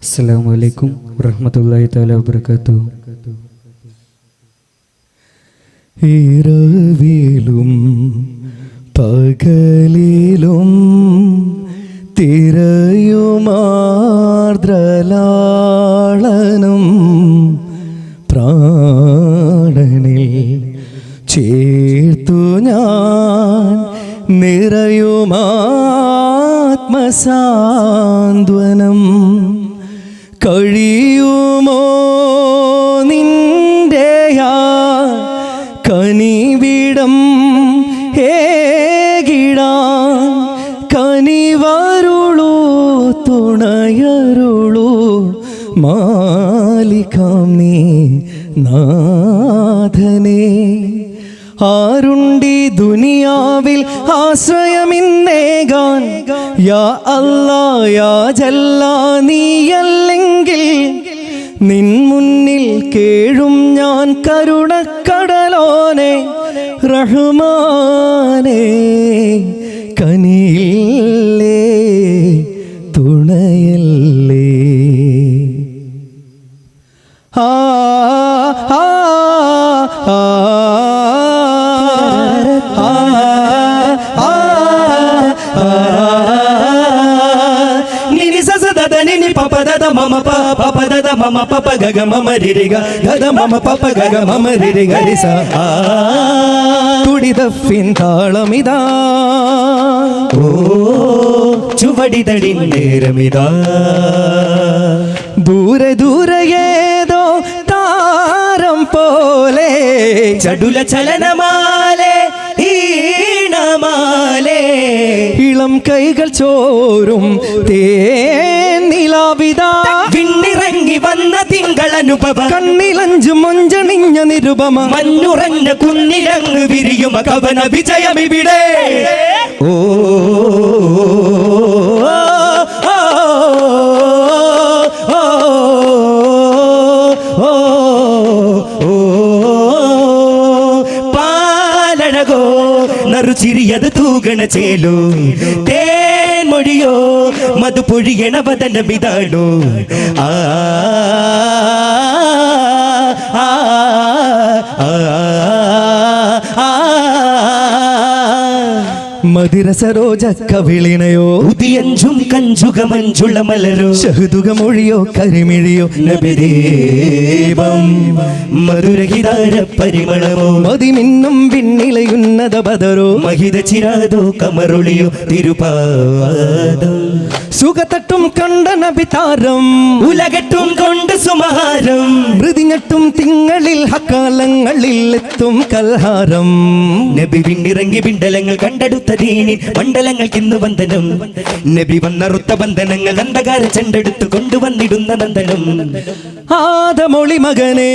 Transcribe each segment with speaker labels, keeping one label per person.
Speaker 1: അസ്സലാമു അലൈക്കും വറഹ്മത്തുള്ളാഹി തആല വബറകാതുഹു.
Speaker 2: ഇരവിലും പകലിലും തിരയുമാർദ്രലാളനം പ്രാണനിൽ ചേർത്തു ഞാൻ നിറയുമാത്മസാന്ത്വനം കഴിയുമോ നിന്റെയാ കനിവിടം ഏകിടാൻ കനിവരുളൂ തുണയരുളൂ മാലികാം നീ നാഥനേ. ആരുണ്ടി ദുനിയാവിൽ ആശ്രയമിന്നേകാൻ യാ അല്ലാ യാ ജല്ലാ നീയല്ലെങ്കിൽ നിൻ മുന്നിൽ കേഴും ഞാൻ കരുണക്കടലോനെ റഹ്മാനേ കനിയില്ലേ തുണയല്ലേ. ആ ആ ആ മമ പപ ഗഗ മമ രിരിഗ ഗഗ മമ പപ ഗഗ മമ രിരിഗ രിസ തുടിതഫിൻ താളമിതാ ഓ ചുവടിതടിൻ നേരമിതാ. ദൂരെ ദൂരെ ഏതോ താരം പോലെ ചടുല ചലനമാലെ ഈണമാലെ ഇളം കൈകൾ ചോരും തേനിലാവിതാ വിണ്ണിറങ്ങി വന്ന തിങ്കളനുഭവ കണ്ണിലഞ്ചു മൊഞ്ചണിഞ്ഞ നിരുപമ മഞ്ഞുറഞ്ഞ കുന്നിലങ്ങ് വിരിയുമ കവന വിജയമിവിടെ. ഓ പാലഴകോ നറുചിരിയത് തൂകണ ചേലോ തേൻമൊഴിയോ മധു പൊഴിയണ വദനമിതാണോ. ആ മധുര സരോജ കവിളിണയോ ഉദിയഞ്ചും കഞ്ചുക മഞ്ചുള മലരോ ശഹുതുക മൊഴിയോ കരിമിഴിയോ നബിദേവം മധുരഹിതാര പരിമളമോ മതിമിന്നും പിന്നിളയുന്നത ബദരോ മഹിത ചിരാതോ കമറുളിയോ തിരുപാദം സുഖത്തട്ടും കണ്ട നബിതാരം ഉലകട്ടും കൊണ്ട് സുമഹാരം മൃതിഞ്ഞട്ടും തിങ്കളിൽ ഹക്കാലങ്ങളിൽ എത്തും കൽഹാരം. നബി വിണ്ടിറങ്ങി വിണ്ടലങ്ങൾ കണ്ടെടുത്ത ദീനി മണ്ഡലങ്ങൾക്കിന്ന് വന്ദനം. നബി വന്നറുത്ത ബന്ധനങ്ങൾ അന്ധകാര ചെണ്ടെടുത്ത് കൊണ്ടുവന്നിടുന്ന നന്ദനം. ആദമൊളി മകനെ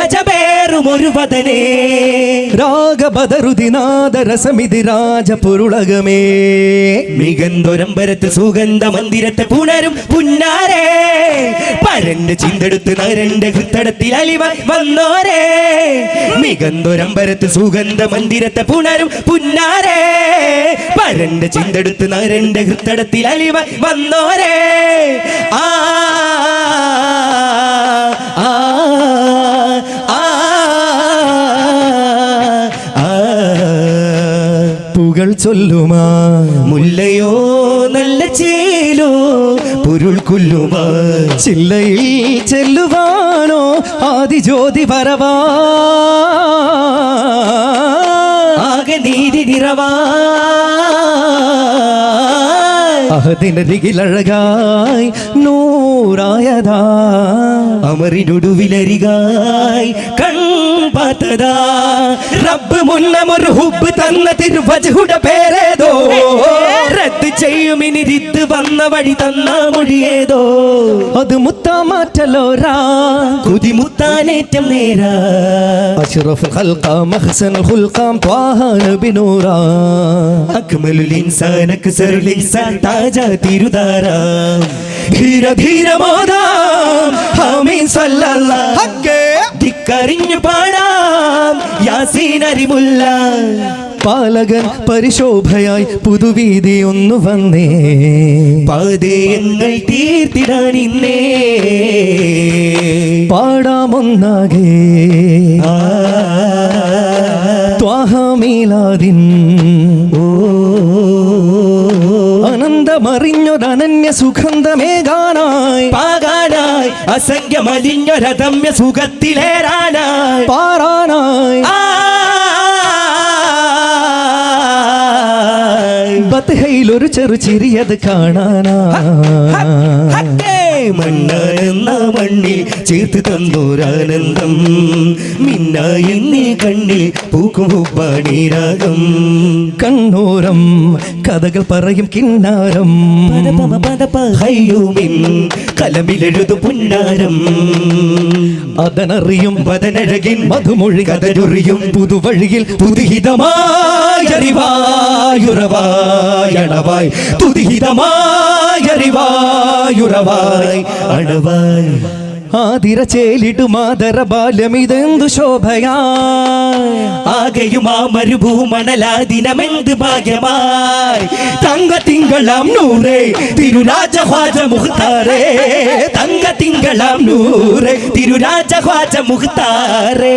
Speaker 2: അജബേറും ഒരു വദനേ രാഗബദറുദിനാദരസമിതി രാജപുരുളകമേ മികന്തൊരമ്പരത്ത് സുഗന്ധ മന്ദിരത്തെ പുണരും പുന്നാരേ പരന്റെ ചിന്തെടുത്ത് നരന്റെ ഹൃത്തടത്തിൽ അലിവ വന്നോരേ മികന്തൊരമ്പരത്ത് സുഗന്ധ മന്ദിരത്തെ പുണരും പുന്നാരേ പരന്റെ ചിന്തെടുത്ത് നരന്റെ ഹൃത്തടത്തിൽ അലിവ വന്നോരേ. ആ പുകൾ ചൊല്ലുമാ മുല്ലയോ നല്ല ചേലോ പൊരുൾ കൊല്ലുമാ ചില്ലയിൽ ചെല്ലുവാനോ ആദിജ്യോതി വരവാ ആകെ നീതി നിറവാ അഹദിനരികിലഴകായി നൂറായതാ അമറിനൊടുവിലരികായി കൺപാത്തതാ റബ്ബ് മുന്നമൊരു ഹുബ് തന്ന തിരുവജുടെ പേരേതോ റദ്ദ് ചെയ്യുമിനി റിദ്ദ് വന്ന വഴി തന്ന മൊഴിയേതോ അത് മുത്താമാറ്റലോരാ കുതി മുത്താനേറ്റം നേരാ അഷ്റഫുൽ ഖൽഖാം അഹ്സനുൽ ഖുൽഖാം ത്വാഹ നബി നൂറാ അക്മലുൽ ഇൻസാൻ അക്സറുൽ ഇൻസാൻ താജ തിരുദാരാം ധീര ധീര മോദാം ആമീൻ സല്ലല്ലാഹ് ധിക്കരിഞ്ഞു പാടാം യാസീൻ അരിമുല്ല പാലകൻ പരിശോഭയായി പുതുവീതി ഒന്നു വന്നേ പാതയങ്ങൾ തീർത്തിടാൻ ഇന്നേ പാടാമൊന്നാകെ ത്വാഹമീലാദിൻ അനന്തമറിഞ്ഞൊരനന്യ സുഗന്ധമേകാനായി പാകാനായി അസംഖ്യമലിഞ്ഞൊരതമ്യ സുഖത്തിലേറാനായി പാറാനായി ബത്ഹയിലൊരു ചെറു ചിരിയത് കാണാനായി മണ്ണാനെന്ന മണ്ണിൽ ചേർത്ത് തന്നോരാനന്ദം മിന്നായെന്നീ കണ്ണിൽ പൂക്കും ഹുബ്ബാണീരാഗം കണ്ണോരം കഥകൾ പറയും കിന്നാരം കലമിലെഴുതു പുന്നാരം അതനറിയും പതനഴകിൻ മധുമൊഴി കഥയൊറിയും പുതുവഴിയിൽ പുതുഹിതമായുറവായുറവായണവായി തുതിഹിതമായുറവായുറവായി അണവായി ആതിര ചേലിടുമാതര ബാല്യമിതെന്തു ശോഭയായി ആകെയും ആ മരുഭൂമണലാദിനമെന്ത് ഭാഗ്യമായി തങ്ക തിങ്കളാം നൂറേ തിരുരാജ ഖ്വാജ മുഖ്താരേ തങ്ക തിങ്കളാം നൂറേ തിരുരാജ ഖ്വാജ മുഖ്താരേ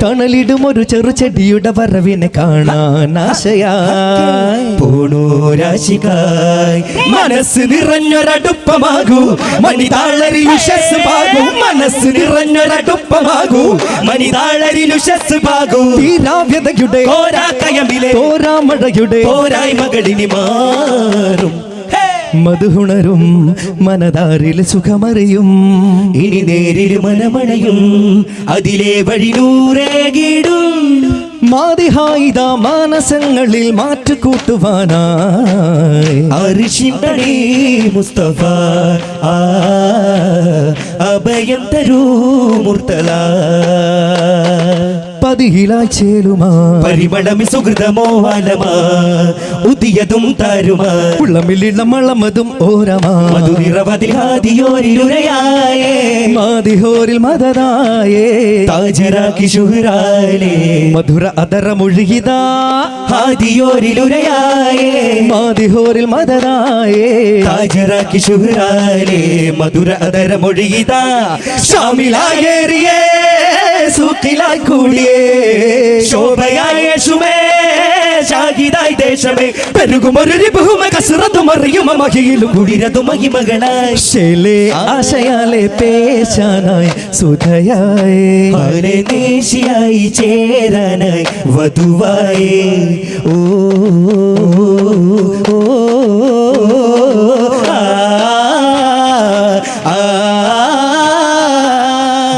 Speaker 2: തണലിടും ഒരു ചെറുചെടിയുടെ വരവിനെ കാണാൻ ആശയായി പോണോരാശികായി മനസ്സ് നിറഞ്ഞൊരടുപ്പമാകൂ മണിതാളരി വിശ്വസ് പാകൂ മനസ്സ് നിറഞ്ഞൊരടുപ്പമാകൂ മണിതാളരിൽ ഉഷസ് പാകൂ തീരാവ്യതയുടെ കോരാക്കയമിലെ കോരാമഴയുടെ പോരായ്മകളിനി മാറും മധുഹുണരും മനതാരിൽ സുഖമറിയും ഇനി നേരിൽ മനമണയും അതിലെ വഴി നൂറേകിടും മാതിഹായിത മാനസങ്ങളിൽ മാറ്റുകൂട്ടുവാനായി അരിശിണ്ടടി മുസ്തഫ അഭയം തരൂ മുർത്തല പതിയിലായി ചേലുമാ പരിമളമി സുഹൃതമോ അലമാ ഉദിയതും താരുമാ ഉള്ളമില്ലമളമതും ഓരമാ മധുനിറവതിൽ ഹാദിയോരിലുരയായേ മാതിഹോരിൽ മദനായേ താജരാക്കി ശുഹ്റാലേ മധുര അതരമൊഴുകിതാ ഹാദിയോരിലുരയായേ മാതിഹോരിൽ മദനായേ താജരാക്കി ശുഹ്റാലേ മധുര അതരമൊഴുകിതാ ഷാമിലായേറിയേ സൂക്കിലായി കൂടിയേ ശോഭയായ യേശുവേ ഷാഹിദായി ദേശമേ പെരുകുമൊരു ബഹുമ കസറതുമറിയുമ മഹിയിലും കുളിരതു മഹിമകളായി ശേലേ ആശയാലെ പേശാനായി സുധയായി ഹരേ ദേശിയായി ചേരാനായി വധുവായി ഓ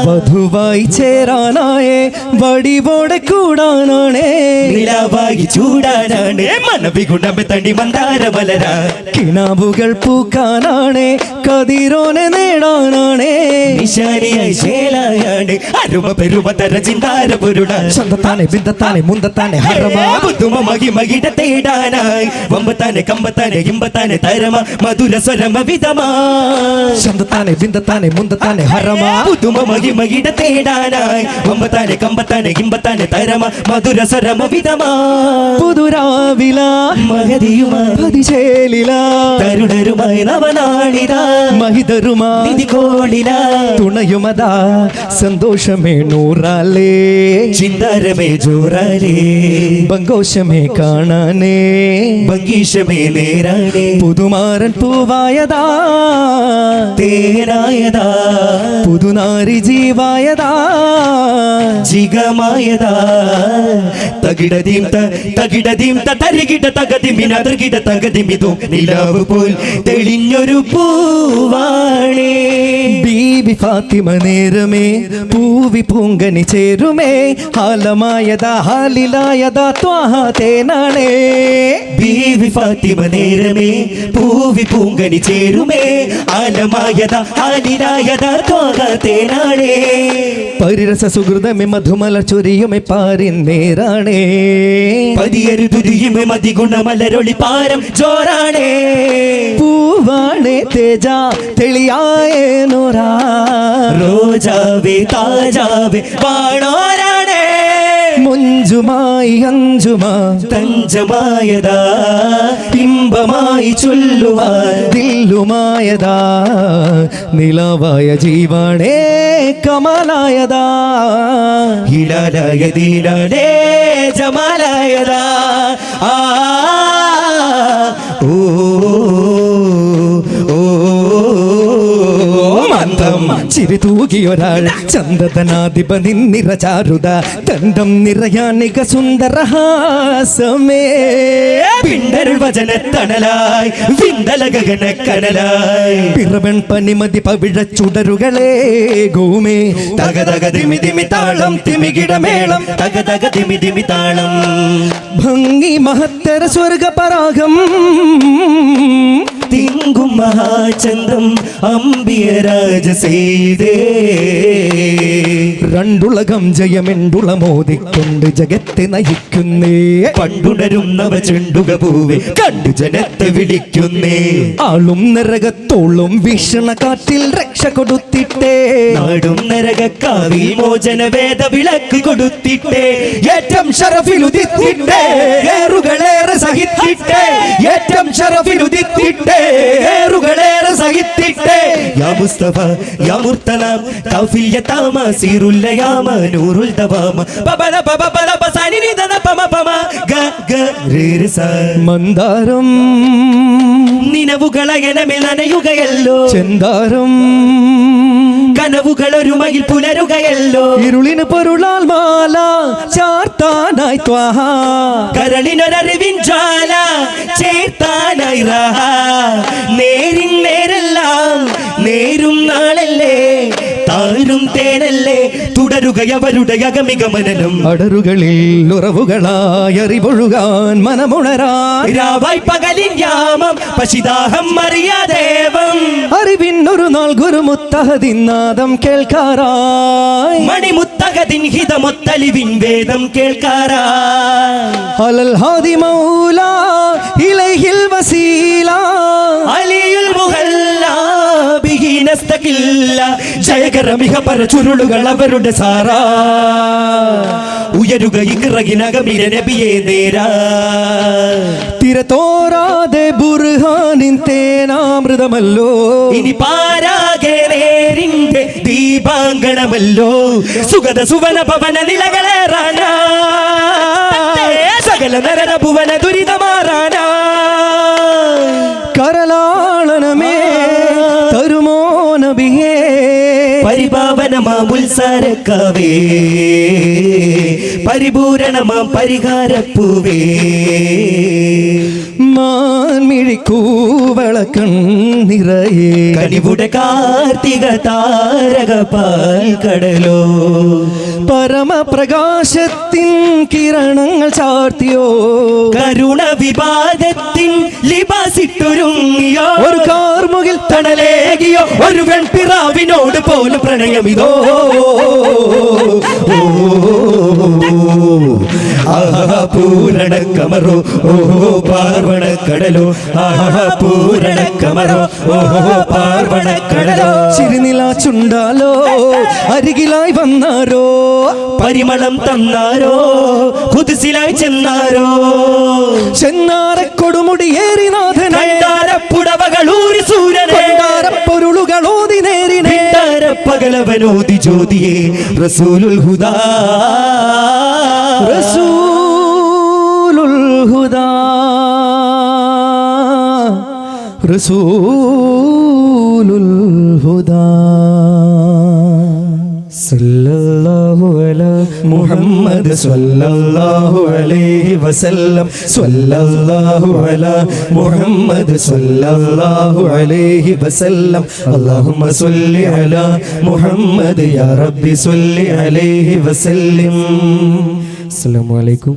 Speaker 2: വധുവായി ചേരാനായേ വടിവോടെ കൂടാനാണേ നിലാവായി ചൂടാനാണ് മനവിഗുണമെ തടി മന്ദാര മലര കിനാവുകൾ പൂക്കാനാണേ കതിരോനെ നേടാനാണേ നിശാനിയായി ശേലായാണ് അരുമ പെരുമ തര ചിന്താര പൊരുട സ്വന്തത്താനെ ബിന്ദത്താനെ മുന്തത്താനെ ഹരമാ ബുദ്ധുമ മഹിമകിട തേടാനായി വമ്പത്താനെ കമ്പത്താനെ ഇമ്പത്താനെ തരമ മധുര സ്വരമ വിധമാ സ്വന്തത്താനെ ബിന്ദത്താനെ മുന്തത്താനെ ഹരമാ ബുദ്ധുമ മഹിമകിട തേടാനായി വമ്പത്താനെ കമ്പത്താനെ ഇമ്പത്താനെ തരമ മധുര സ്വരമ വിധമാ പുതുരാവില മഹതിയുമാ പതിശേലില തരുണരുമായി നവനാളിത മഹിതരുമാ നിധികോളില തുണയുമതാ സന്തോഷമേ നൂറാലേ ചിന്താരമേ ജോറാലേ ബങ്കോഷമേ കാണാനേ ബങ്കീഷമേ നേരാനേ പുതുമാരൻ പൂവായതാ തേനായതാ പുതുനാരി ജീവായതാ ജിഗമായതാ തകിടദീം തകിടദീം തരികിട തകതിമിന തകിട തകതിമിതു നിലാവ് പോൽ തെളിഞ്ഞൊരു പൂവാണേ ബീബി ഫാത്തിമ നേരമേ പൂവി പൂങ്കനി ചേരുമേ ഹാലമായതാ ഹാലിലായതാ ത്വാഹ തേനാണേ ബീബി ഫാത്തിമ നേരമേ പൂവി പൂങ്കനി ചേരുമേ ഹാലമായതാ ഹാലിലായതാ ത്വാഹ തേനാണേ പരിരസ സുഹൃതമേ മധുമല ചൊരിയുമേ പാരിൻ നേരാണേ പതിയരു തുതിയുമേ മതിഗുണമലരൊളി പാരം ജോറാണേ പൂവാണേ തേജ തെളിയായേ നോരാ റോജാവേ താജാവേ വാണോരാണേ മുഞ്ച
Speaker 1: അഞ്ചുമാ
Speaker 2: തഞ്ചമായതാ ഇമ്പമായി ചൊല്ലുവാൻ
Speaker 1: ദില്ലുമായതാ നിലവായ ജീവനേ കമലായതാ
Speaker 2: ഹിലാലായ ദീലാലേ ജമാലായതാ ആ ഓ
Speaker 1: മന്ദം ചിരി തൂകിയൊരാൾ ചന്ദനാധിപ നിന്നിറ ചാരുത തണ്ടം നിറയാനിക സുന്ദരഹാസമേ
Speaker 2: പിണ്ടരുൾ വചനത്തണലായി വിന്തല ഗഗന കനലായി
Speaker 1: പിറവൻ പനിമതി പവിഴച്ചുടരുകളെ ഗോമേ
Speaker 2: തക തക ദിമി ദിമി താളം തിമികിടമേളം തക തക ദിമി ദിമി താളം
Speaker 1: ഭംഗി മഹത്തര സ്വർഗപരാഗം
Speaker 2: തിങ്കും മഹാചന്ദ്രം അമ്പിയരാജ ചെയ്തേ
Speaker 1: രണ്ടുളകം ജയമെണ്ടുള മോദിക്കൊണ്ട് ജഗത്തെ നയിക്കുന്നേ
Speaker 2: പണ്ടുണരും നവ ചെണ്ടുക പൂവെ കണ്ടു ജനത്തെ വിളിക്കുന്നേ
Speaker 1: ആളും നരകത്തോളും വീക്ഷണ കാറ്റിൽ രക്ഷ കൊടുത്തിട്ടേ
Speaker 2: നാടും നരകക്കാവിൽ മോചന വേദ വിളക്ക് കൊടുത്തിട്ടേ ഏറ്റം ഷറഫിലുദിത്തിട്ടേ ഏറുകളേറെ സഹിത്തിട്ടേ ഏറ്റം ഷറഫിലുദിത്തിട്ടേ ഏറുകളേറെ സഹിത്തിട്ടേ യാ മുസ്തഫ യാ മുർത്തലാം തൗഫിൽ യതാമ സീറുൽ ലയാമ നൂറുൽ ദവാമ ബബല ബബല ബസനി നിദന പമ പമ ഗ ഗ രി രി സ
Speaker 1: മന്ദാരം
Speaker 2: നിനവുകളയനമേ നനയുകയല്ലോ
Speaker 1: ചെന്താരം
Speaker 2: കനവുകളൊരുമയിൽ പുലരുകയല്ലോ
Speaker 1: ഇരുളിന് പൊരുളാൽ മാല ചാർത്താനായി ത്വാഹ
Speaker 2: കരളിനൊരറിവിൻ ജ്വാല ചേർത്താനായി റാഹ നേരിൻ നേരെല്ലാം നേരും നാളല്ലേ താരും തേനല്ലേ തുടരുകയവരുടെ അഗമികമനനം
Speaker 1: അടരുകളിൽ ഉറവുകളായി അറിവൊഴുകാൻ മനമുണരാൻ
Speaker 2: രാവായി പകലിൻ യാമം പശിദാഹം അറിയാദേവം
Speaker 1: അറിവിന്നൊരു നാൾ ഗുരുമുത്തഹദിന്നാദം കേൾക്കാറായി
Speaker 2: മണിമുത്തകതിൻ ഹിതമൊത്തലിവിൻ വേദം കേൾക്കാറായി
Speaker 1: അലൽ ഹാദി മൗല ഇലൈഹിൽ വസീല
Speaker 2: അലിയുൽ മുഹല്ല ബിഹി നസ്തഖില്ല ജയകരമിഹ പര ചുരുളുകൾ അവരുടെ സാറാ ഉയരുക ഇറകിനകമിര നബിയെ നേരാ
Speaker 1: തിരതോരാതെ ബുർഹാനിൻ തേനാമൃതമല്ലോ
Speaker 2: ഇനി പാരാകെ നേരിന്റെ ദീപാങ്കണമല്ലോ സുഗത സുവന ഭവന നിലകളേറാനാ സകല നരന ഭുവന ദുരിതമാറാനാ
Speaker 1: കരലാളനമേ തരുമോ നബിയേ
Speaker 2: പരിപാവനമാം ഉത്സാരക്കാവേ പരിപൂരണമാം പരിഹാരപ്പൂവേ
Speaker 1: മാൻമിഴിക്കൂവളക്കൺ നിറയേ
Speaker 2: കനിവുടെ കാർത്തിക താരക പാൽ കടലോ
Speaker 1: പരമപ്രകാശത്തിൻ കിരണങ്ങൾ ചാർത്തിയോ
Speaker 2: കരുണ വിവാദത്തിൻ ലിബാസിട്ടൊരുങ്ങിയോ
Speaker 1: ഒരു കാർമുകിൽ
Speaker 2: തണലേകിയോ ഒരു വെൺപിറാവിനോട് പോലും പ്രണയമിതോ പൂരണ കമറോ ഓഹോ പാർവണ കടലോ പൂരണ കമറോ ഓഹോ പാർവണ കടലോ
Speaker 1: ചിരിനില ചുണ്ടാലോ അരികിലായി വന്നാരോ
Speaker 2: പരിമളം തന്നാരോ കുതിസിലായി ചെന്നാരോ
Speaker 1: ചെന്നാറെ കൊടുമുടിയേറി നാഥനെ
Speaker 2: പുടവകളൂരി സൂര്യനെ
Speaker 1: പൊരുളുകളോതി നേരിനെ
Speaker 2: പകലവനോതി ജ്യോതിയെ റസൂലുൽ ഹുദാ
Speaker 1: റസൂലുൽ ഹുദാ റസൂലുൽ ഹുദാ സല്ലല്ലാഹു അലാ മുഹമ്മദ് സല്ലല്ലാഹു അലൈഹി വസല്ലം സല്ലല്ലാഹു അലാ മുഹമ്മദ് സല്ലല്ലാഹു അലൈഹി വസല്ലം അല്ലാഹുമ്മ സ്വല്ലി അലാ മുഹമ്മദ് യാ റബ്ബി സ്വല്ലി അലൈഹി വസല്ലം. അസ്സലാമു അലൈക്കും